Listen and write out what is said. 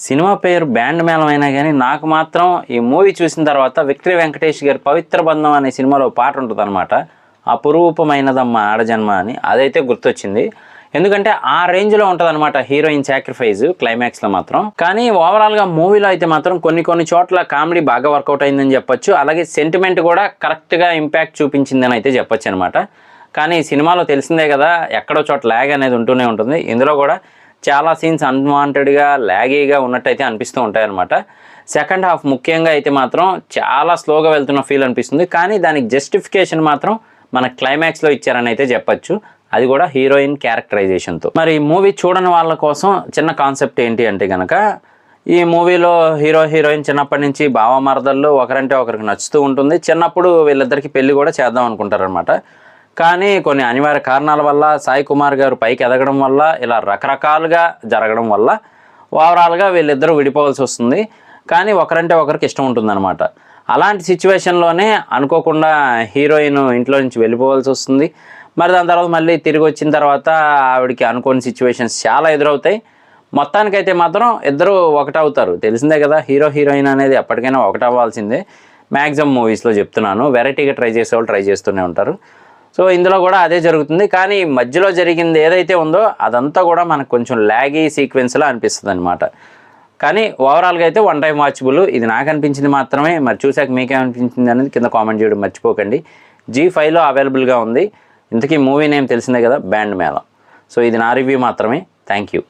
Cinema పేరు band మేళం అయినా కానీ నాకు మాత్రం ఈ మూవీ చూసిన తర్వాత విక్టరీ వెంకటేష్ గారి పవిత్ర బంధం అనే సినిమాలో పాట ఉంటుందన్నమాట. అపురూపమైనదమ్మ ఆడజన్మ అని, అదైతే గుర్తొచ్చింది. ఎందుకంటే ఆ రేంజ్లో ఉంటుందన్నమాట హీరోయిన్ సాక్రిఫైస్ క్లైమాక్స్లో మాత్రం. కానీ ఓవరాల్గా మూవీలో అయితే మాత్రం కొన్ని చోట్ల కామెడీ బాగా వర్కౌట్ అయిందని చెప్పొచ్చు. అలాగే సెంటిమెంట్ కూడా కరెక్ట్గా ఇంపాక్ట్ చూపించిందని అయితే చెప్పొచ్చు అనమాట. కానీ సినిమాలో తెలిసిందే కదా, ఎక్కడో చోట ల్యాగ్ అనేది ఉంటూనే ఉంటుంది. ఇందులో కూడా చాలా సీన్స్ అన్వాంటెడ్గా ల్యాగీగా ఉన్నట్టయితే అనిపిస్తూ ఉంటాయి అనమాట. సెకండ్ హాఫ్ ముఖ్యంగా అయితే మాత్రం చాలా స్లోగా వెళ్తున్న ఫీల్ అనిపిస్తుంది. కానీ దానికి జస్టిఫికేషన్ మాత్రం మన క్లైమాక్స్లో ఇచ్చారని అయితే చెప్పచ్చు, అది కూడా హీరోయిన్ క్యారెక్టరైజేషన్తో. మరి ఈ మూవీ చూడని వాళ్ళ కోసం చిన్న కాన్సెప్ట్ ఏంటి అంటే కనుక, ఈ మూవీలో హీరోయిన్ చిన్నప్పటి నుంచి బావమరదళ్ళు ఒకరంటే ఒకరికి నచ్చుతూ ఉంటుంది. చిన్నప్పుడు వీళ్ళిద్దరికి పెళ్లి కూడా చేద్దాం అనుకుంటారనమాట. కానీ కొన్ని అనివార్య కారణాల వల్ల సాయి కుమార్ గారు పైకి ఎదగడం వల్ల ఇలా రకరకాలుగా జరగడం వల్ల ఓవరాల్గా వీళ్ళిద్దరూ విడిపోవాల్సి వస్తుంది. కానీ ఒకరంటే ఒకరికి ఇష్టం ఉంటుందన్నమాట. అలాంటి సిచ్యువేషన్లోనే అనుకోకుండా హీరోయిన్ ఇంట్లో నుంచి వెళ్ళిపోవాల్సి వస్తుంది. మరి దాని తర్వాత మళ్ళీ తిరిగి వచ్చిన తర్వాత ఆవిడకి అనుకోని సిచ్యువేషన్స్ చాలా ఎదురవుతాయి. మొత్తానికైతే మాత్రం ఇద్దరు ఒకటవుతారు. తెలిసిందే కదా, హీరోయిన్ అనేది ఎప్పటికైనా ఒకటవ్వాల్సిందే. మ్యాక్సిమం మూవీస్లో చెప్తున్నాను, వెరైటీగా ట్రై చేసేవాళ్ళు ట్రై చేస్తూనే ఉంటారు. సో ఇందులో కూడా అదే జరుగుతుంది. కానీ మధ్యలో జరిగింది ఏదైతే ఉందో అదంతా కూడా మనకు కొంచెం ల్యాగీ సీక్వెన్స్లా అనిపిస్తుంది అనమాట. కానీ ఓవరాల్గా అయితే వన్ టైం వాచబుల్. ఇది నాకు అనిపించింది మాత్రమే. మరి చూసాక మీకేమనిపించింది అనేది కింద కామెంట్ చేయడం మర్చిపోకండి. G5లో అవైలబుల్గా ఉంది. ఇంతకీ మూవీ నేమ్ తెలిసిందే కదా, బ్యాండ్ మేళం. సో ఇది నా రివ్యూ మాత్రమే. Thank you.